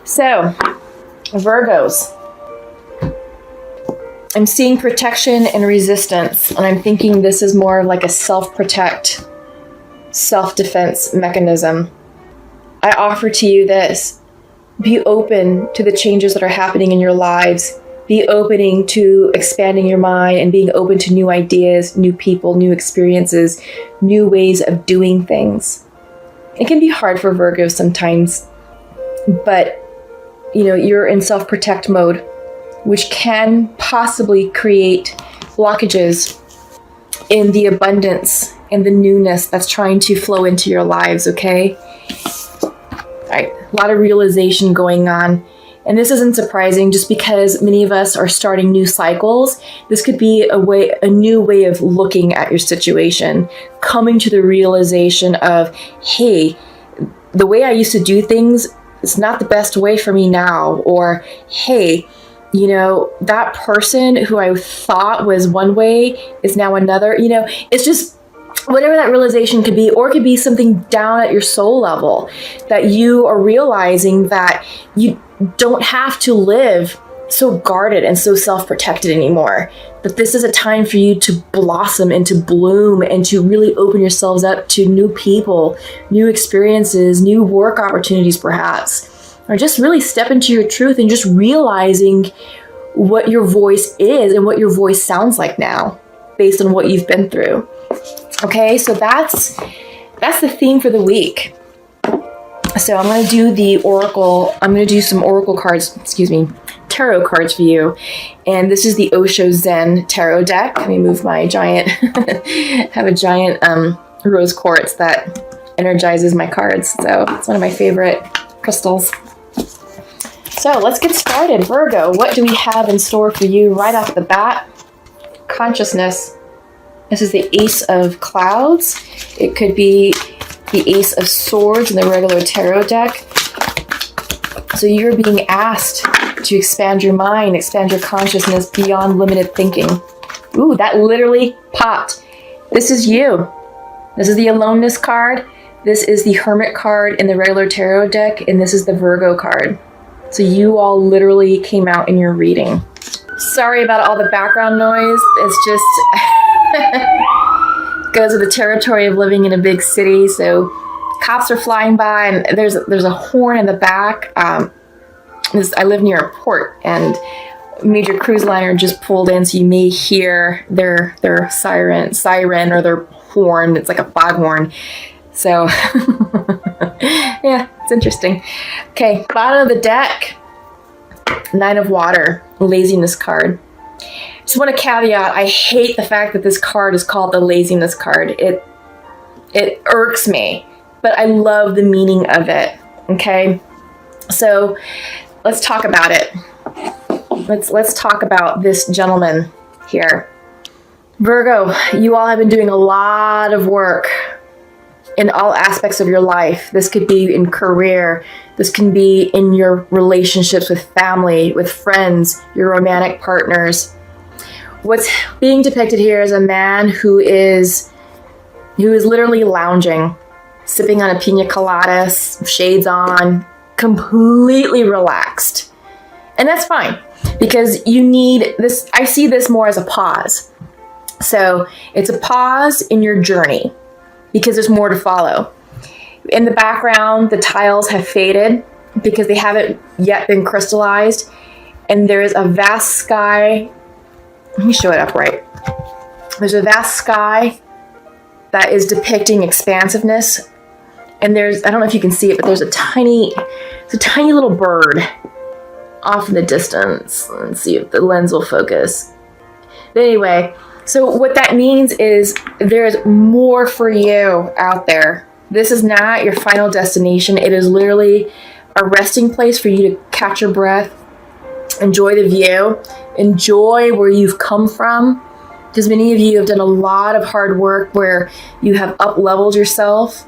So, Virgos. I'm seeing protection and resistance, and I'm thinking this is more like a self-protect, self-defense mechanism. I offer to you this. Be open to the changes that are happening in your lives. Be opening to expanding your mind and being open to new ideas, new people, new experiences, new ways of doing things. It can be hard for Virgos sometimes, but you're in self-protect mode, which can possibly create blockages in the abundance and the newness that's trying to flow into your lives, okay? All right, a lot of realization going on. And this isn't surprising just because many of us are starting new cycles. This could be a new way of looking at your situation, coming to the realization of, hey, the way I used to do things, it's not the best way for me now. Or, hey, that person who I thought was one way is now another. It's just whatever that realization could be, or it could be something down at your soul level that you are realizing that you don't have to live so guarded and so self-protected anymore. That this is a time for you to blossom and to bloom and to really open yourselves up to new people, new experiences, new work opportunities perhaps. Or just really step into your truth and just realizing what your voice is and what your voice sounds like now based on what you've been through. Okay, so that's the theme for the week. So I'm going to do some oracle cards, tarot cards for you. And this is the Osho Zen tarot deck. Let me move my giant, have a giant rose quartz that energizes my cards. So it's one of my favorite crystals. So let's get started. Virgo, what do we have in store for you right off the bat? Consciousness. This is the Ace of Clouds. It could be the Ace of Swords in the regular tarot deck. So you're being asked to expand your mind, expand your consciousness beyond limited thinking. Ooh, that literally popped. This is you. This is the Aloneness card. This is the Hermit card in the regular tarot deck. And this is the Virgo card. So you all literally came out in your reading. Sorry about all the background noise. It's just goes with the territory of living in a big city. So cops are flying by, and there's a horn in the back. I live near a port, and a major cruise liner just pulled in, so you may hear their siren or their horn. It's like a foghorn. So yeah, it's interesting. Okay, bottom of the deck, Nine of Water, Laziness card. Just want to caveat, I hate the fact that this card is called the Laziness card. It irks me, but I love the meaning of it. Okay, so let's talk about it. Let's talk about this gentleman here. Virgo, you all have been doing a lot of work in all aspects of your life. This could be in career. This can be in your relationships with family, with friends, your romantic partners. What's being depicted here is a man who is literally lounging, sipping on a pina colada, shades on, completely relaxed. And that's fine, because you need this. I see this more as a pause. So it's a pause in your journey, because there's more to follow. In the background, the tiles have faded because they haven't yet been crystallized. And there is a vast sky. Let me show it up right. There's a vast sky that is depicting expansiveness. And I don't know if you can see it, but there's a tiny little bird off in the distance. Let's see if the lens will focus. But anyway, so what that means is there's more for you out there. This is not your final destination. It is literally a resting place for you to catch your breath, enjoy the view, enjoy where you've come from. Because many of you have done a lot of hard work where you have up-leveled yourself,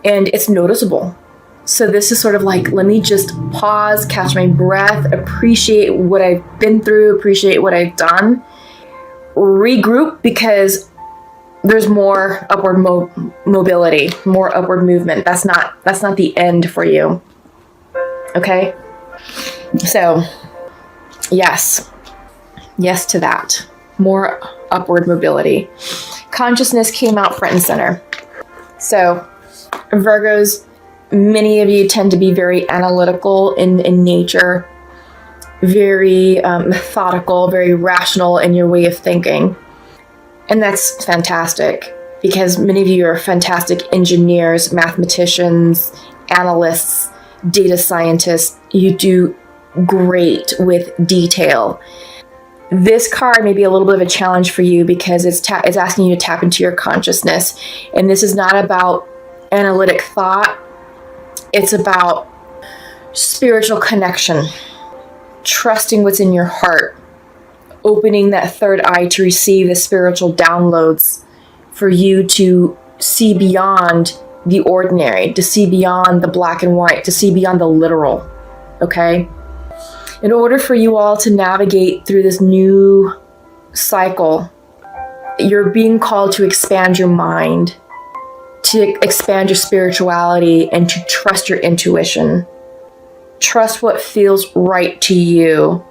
and it's noticeable. So this is sort of like, let me just pause, catch my breath, appreciate what I've been through, appreciate what I've done, regroup, because there's more upward mobility, more upward movement. That's not the end for you. Okay? So, yes to that. More upward mobility. Consciousness came out front and center. So, Virgos, many of you tend to be very analytical in nature, very methodical, very rational in your way of thinking. And that's fantastic, because many of you are fantastic engineers, mathematicians, analysts, data scientists. You do great with detail. This card may be a little bit of a challenge for you because it's asking you to tap into your consciousness. And this is not about analytic thought. It's about spiritual connection, trusting what's in your heart, opening that third eye to receive the spiritual downloads for you to see beyond the ordinary, to see beyond the black and white, to see beyond the literal, okay? In order for you all to navigate through this new cycle, you're being called to expand your mind, to expand your spirituality, and to trust your intuition. Trust what feels right to you.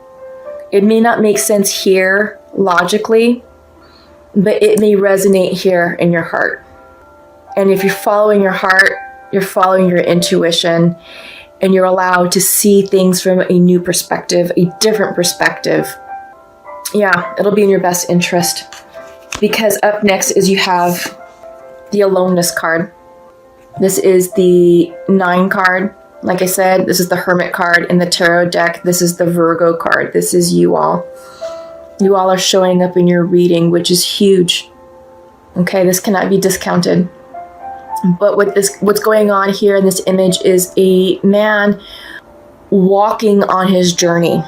It may not make sense here logically, but it may resonate here in your heart. And if you're following your heart, you're following your intuition, and you're allowed to see things from a new perspective, a different perspective. Yeah, it'll be in your best interest. Because up next is you have the Aloneness card. This is the 9 card. Like I said, this is the Hermit card in the Tarot deck. This is the Virgo card. This is you all. You all are showing up in your reading, which is huge. Okay, this cannot be discounted. But what's going on here in this image is a man walking on his journey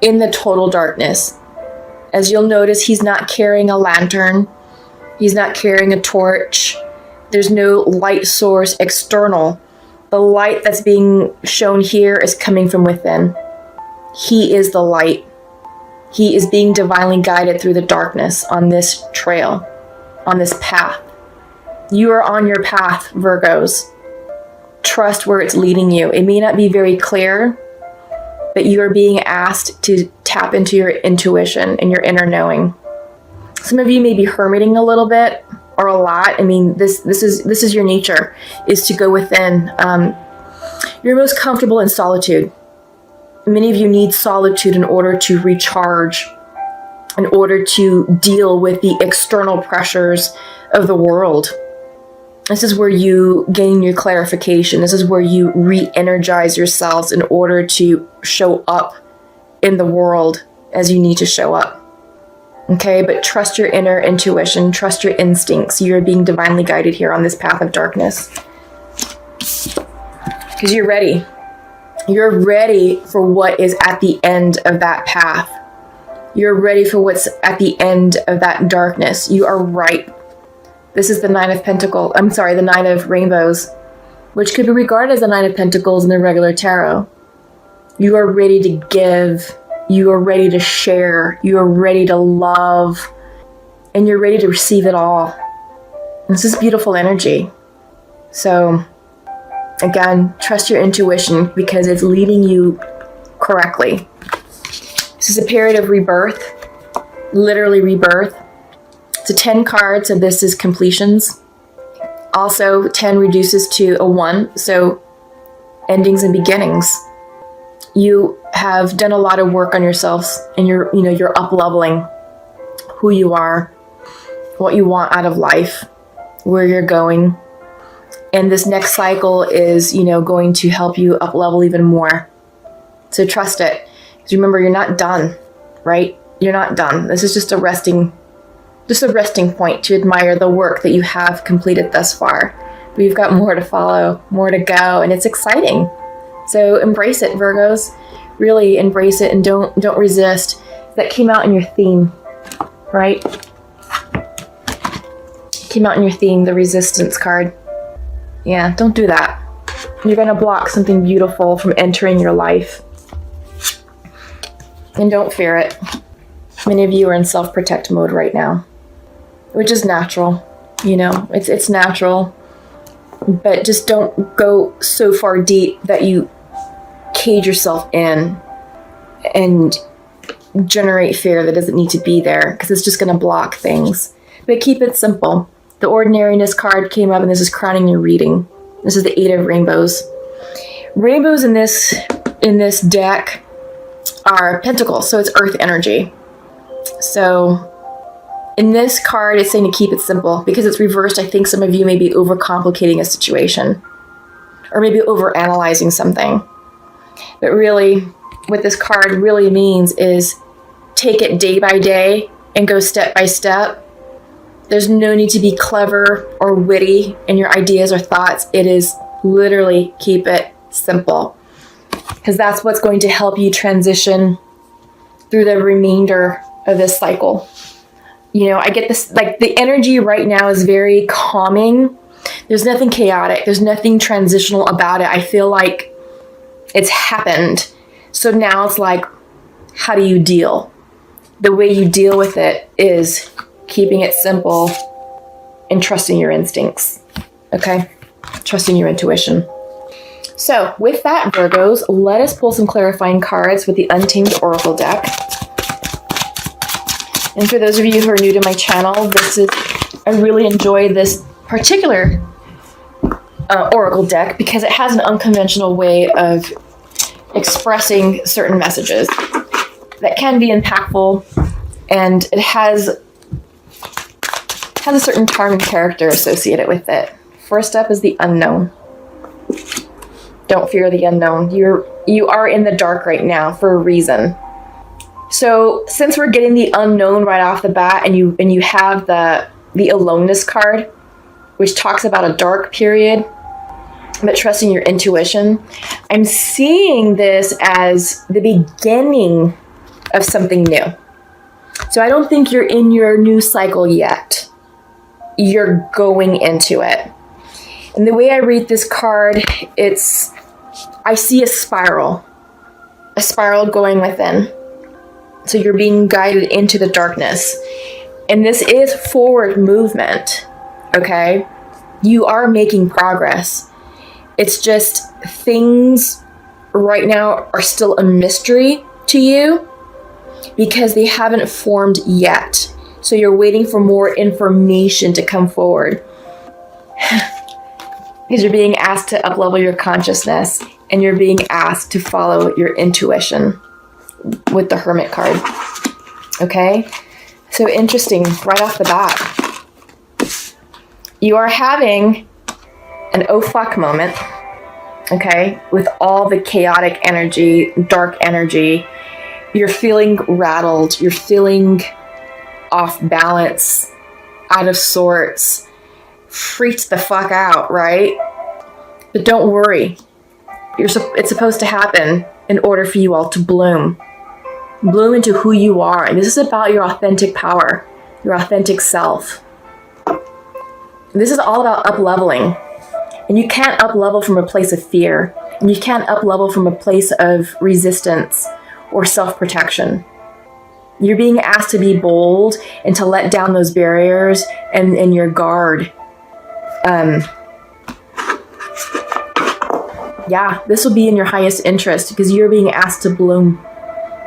in the total darkness. As you'll notice, he's not carrying a lantern. He's not carrying a torch. There's no light source external. The light that's being shown here is coming from within. He is the light. He is being divinely guided through the darkness on this trail, on this path. You are on your path, Virgos. Trust where it's leading you. It may not be very clear, but you are being asked to tap into your intuition and your inner knowing. Some of you may be hermiting a little bit or a lot. I mean, this is your nature, is to go within. You're most comfortable in solitude. Many of you need solitude in order to recharge, in order to deal with the external pressures of the world. This is where you gain your clarification. This is where you re-energize yourselves in order to show up in the world as you need to show up. Okay, but trust your inner intuition, trust your instincts. You're being divinely guided here on this path of darkness. Because you're ready. You're ready for what is at the end of that path. You're ready for what's at the end of that darkness. You are ripe. This is the 9 of Pentacles. I'm sorry, the 9 of Rainbows, which could be regarded as the 9 of Pentacles in the regular tarot. You are ready to give. You are ready to share. You are ready to love. And you're ready to receive it all. This is beautiful energy. So, again, trust your intuition because it's leading you correctly. This is a period of rebirth. Literally rebirth. So 10 cards, so this is completions. Also, 10 reduces to a 1, so endings and beginnings. You have done a lot of work on yourselves, and you're up-leveling who you are, what you want out of life, where you're going. And this next cycle is, going to help you up-level even more. So trust it. Because remember, you're not done, right? You're not done. This is just a resting point to admire the work that you have completed thus far. But you've got more to follow, more to go, and it's exciting. So embrace it, Virgos. Really embrace it and don't resist. That came out in your theme, right? Came out in your theme, the resistance card. Yeah, don't do that. You're going to block something beautiful from entering your life. And don't fear it. Many of you are in self-protect mode right now, which is natural. It's natural. But just don't go so far deep that you cage yourself in and generate fear that doesn't need to be there, because it's just going to block things. But keep it simple. The ordinariness card came up, and this is crowning your reading. This is the 8 of rainbows. Rainbows in this deck are pentacles, so it's earth energy. So in this card, it's saying to keep it simple. Because it's reversed, I think some of you may be overcomplicating a situation, or maybe overanalyzing something. But really, what this card really means is take it day by day and go step by step. There's no need to be clever or witty in your ideas or thoughts. It is literally keep it simple, because that's what's going to help you transition through the remainder of this cycle. You know, I get this, like, the energy right now is very calming. There's nothing chaotic. There's nothing transitional about it. I feel like it's happened. So now it's like, how do you deal? The way you deal with it is keeping it simple and trusting your instincts. Okay? Trusting your intuition. So with that, Virgos, let us pull some clarifying cards with the Untamed Oracle deck. And for those of you who are new to my channel, I really enjoy this particular Oracle deck because it has an unconventional way of expressing certain messages that can be impactful, and it has a certain charming character associated with it. First up is the unknown. Don't fear the unknown. You are in the dark right now for a reason. So since we're getting the unknown right off the bat, and you have the aloneness card, which talks about a dark period, but trusting your intuition, I'm seeing this as the beginning of something new. So I don't think you're in your new cycle yet. You're going into it. And the way I read this card, I see a spiral going within. So you're being guided into the darkness. And this is forward movement, okay? You are making progress. It's just things right now are still a mystery to you because they haven't formed yet. So you're waiting for more information to come forward. Because you're being asked to uplevel your consciousness, and you're being asked to follow your intuition with the Hermit card. Okay? So interesting, right off the bat. You are having an oh fuck moment, okay? With all the chaotic energy, dark energy. You're feeling rattled. You're feeling off balance, out of sorts, freaked the fuck out, right? But don't worry. It's supposed to happen in order for you all to bloom. Bloom into who you are. And this is about your authentic power, your authentic self. This is all about up-leveling. And you can't up-level from a place of fear. And you can't up-level from a place of resistance or self-protection. You're being asked to be bold and to let down those barriers and your guard. Yeah, this will be in your highest interest because you're being asked to bloom.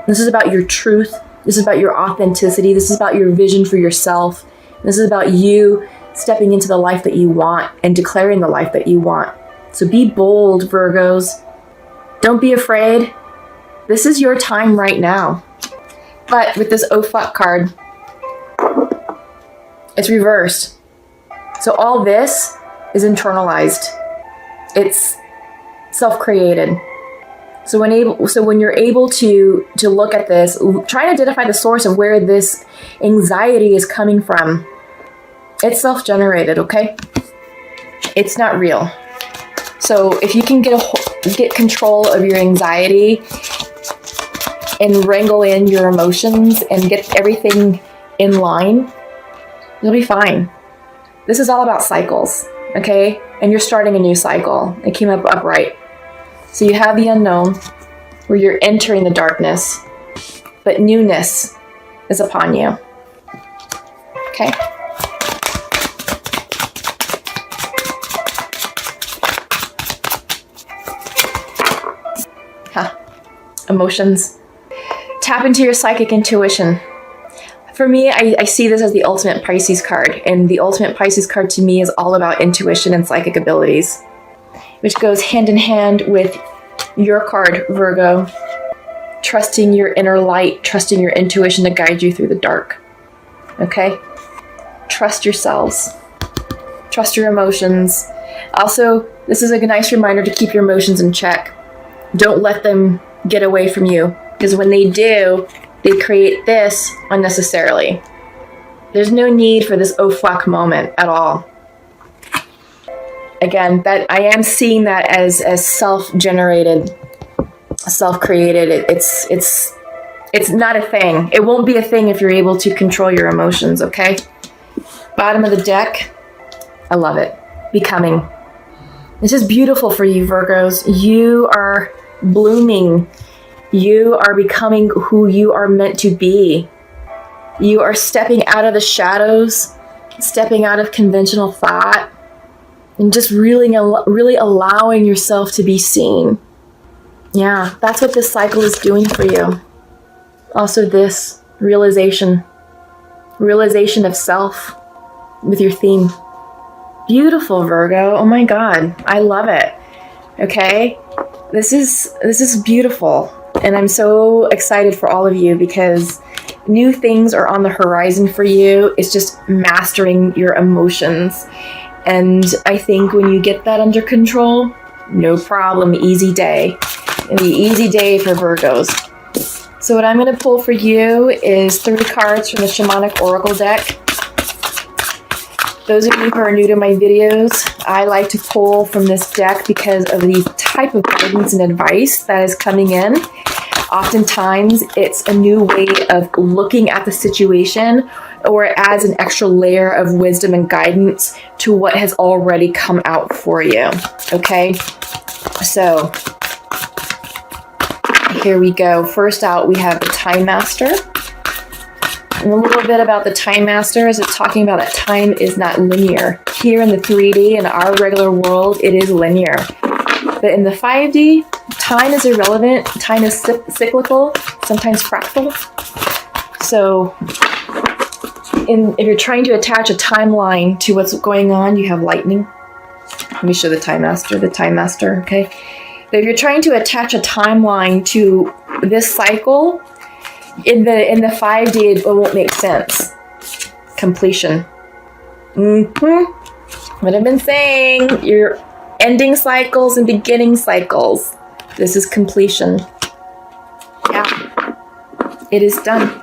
This is about your truth. This is about your authenticity. This is about your vision for yourself. This is about you stepping into the life that you want and declaring the life that you want. So be bold, Virgos. Don't be afraid. This is your time right now. But with this oh fuck card, it's reversed. So all this is internalized. It's self-created. So when you're able to look at this, try to identify the source of where this anxiety is coming from. It's self-generated, okay? It's not real. So if you can get control of your anxiety and wrangle in your emotions and get everything in line, you'll be fine. This is all about cycles, okay? And you're starting a new cycle. It came up upright. So you have the unknown, where you're entering the darkness, but newness is upon you. Okay? Huh. emotions. Tap into your psychic intuition. For me, I see this as the ultimate Pisces card, and the ultimate Pisces card to me is all about intuition and psychic abilities, which goes hand in hand with your card, Virgo. Trusting your inner light, trusting your intuition to guide you through the dark. Okay? Trust yourselves. Trust your emotions. Also, this is a nice reminder to keep your emotions in check. Don't let them get away from you, because when they do, they create this unnecessarily. There's no need for this oh fuck moment at all. Again, that I am seeing that as self-generated, self-created. It's not a thing. It won't be a thing if you're able to control your emotions, okay? Bottom of the deck. I love it. Becoming. This is beautiful for you, Virgos. You are blooming. You are becoming who you are meant to be. You are stepping out of the shadows, stepping out of conventional thought, and just really allowing yourself to be seen. Yeah, that's what this cycle is doing for you. Also this realization of self with your theme. Beautiful, Virgo. Oh my God, I love it. Okay, this is beautiful, and I'm so excited for all of you because new things are on the horizon for you. It's just mastering your emotions, and I think when you get that under control, no problem, easy day. It'll be easy day for Virgos. So what I'm going to pull for you is 3 cards from the Shamanic Oracle deck. Those of you who are new to my videos, I like to pull from this deck because of the type of guidance and advice that is coming in. Oftentimes, it's a new way of looking at the situation, or it adds an extra layer of wisdom and guidance to what has already come out for you. Okay? So, here we go. First out, we have the Time Master. And a little bit about the Time Master is it's talking about that time is not linear. Here in the 3D, in our regular world, it is linear. But in the 5D, time is irrelevant. Time is cyclical, sometimes fractal. So if you're trying to attach a timeline to what's going on, you have lightning. Let me show the Time Master, okay? But if you're trying to attach a timeline to this cycle, in the 5D, it won't make sense. Completion. What I've been saying, you're ending cycles and beginning cycles. This is completion. Yeah. It is done.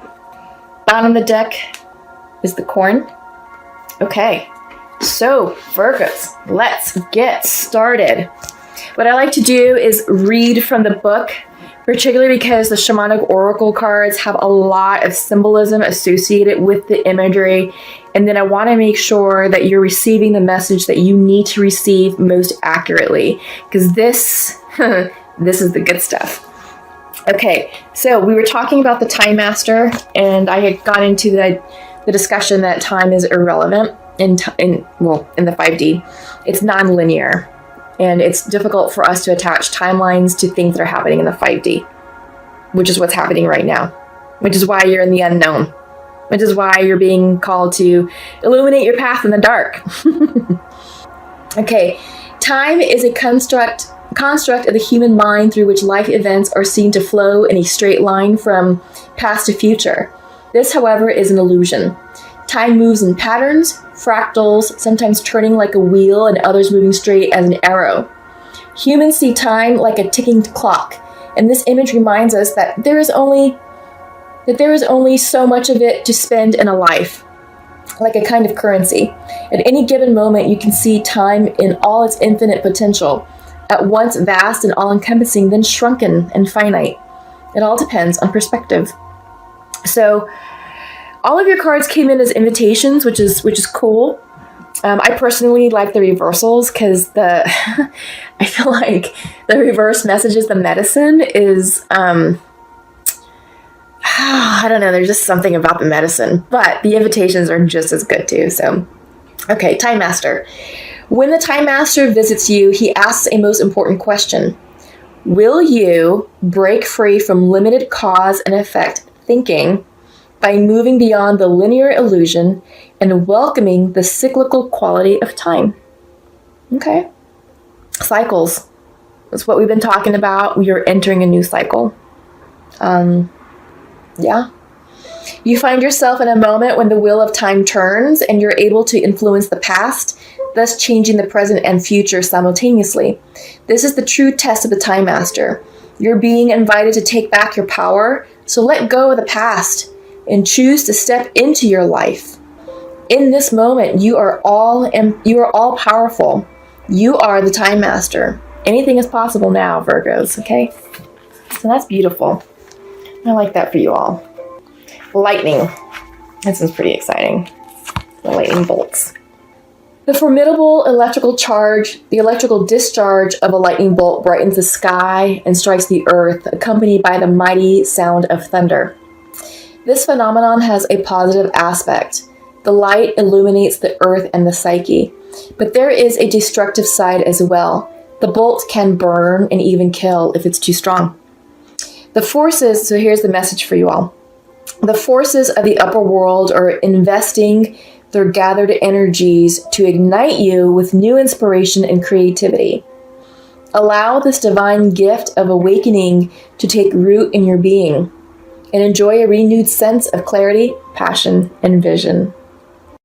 Bottom of the deck is the corn. Okay. So, Virgos, let's get started. What I like to do is read from the book, particularly because the Shamanic Oracle cards have a lot of symbolism associated with the imagery. And then I want to make sure that you're receiving the message that you need to receive most accurately. Because this is the good stuff. Okay, so we were talking about the Time Master, and I had gone into the discussion that time is irrelevant in the 5D. It's non-linear. And it's difficult for us to attach timelines to things that are happening in the 5D, which is what's happening right now, which is why you're in the unknown, which is why you're being called to illuminate your path in the dark. Okay, time is a construct of the human mind through which life events are seen to flow in a straight line from past to future. This, however, is an illusion. Time moves in patterns, fractals, sometimes turning like a wheel and others moving straight as an arrow. Humans see time like a ticking clock, and this image reminds us that there is only so much of it to spend in a life, like a kind of currency. At any given moment, you can see time in all its infinite potential, at once vast and all-encompassing, then shrunken and finite. It all depends on perspective. So, all of your cards came in as invitations, which is cool. I personally like the reversals because I feel like the reverse messages, the medicine is, I don't know, there's just something about the medicine, but the invitations are just as good too. So, okay, Time Master. When the Time Master visits you, he asks a most important question. Will you break free from limited cause and effect thinking by moving beyond the linear illusion and welcoming the cyclical quality of time? Okay. Cycles. That's what we've been talking about. We are entering a new cycle. Yeah. You find yourself in a moment when the wheel of time turns and you're able to influence the past, thus changing the present and future simultaneously. This is the true test of the Time Master. You're being invited to take back your power, so let go of the past and choose to step into your life. In this moment, you are all powerful. You are the Time Master. Anything is possible now, Virgos, okay? So that's beautiful. I like that for you all. Lightning. This is pretty exciting. The lightning bolts. The formidable electrical charge, the electrical discharge of a lightning bolt brightens the sky and strikes the earth, accompanied by the mighty sound of thunder. This phenomenon has a positive aspect. The light illuminates the earth and the psyche. But there is a destructive side as well. The bolt can burn and even kill if it's too strong. The forces, so here's the message for you all. The forces of the upper world are investing their gathered energies to ignite you with new inspiration and creativity. Allow this divine gift of awakening to take root in your being and enjoy a renewed sense of clarity, passion, and vision.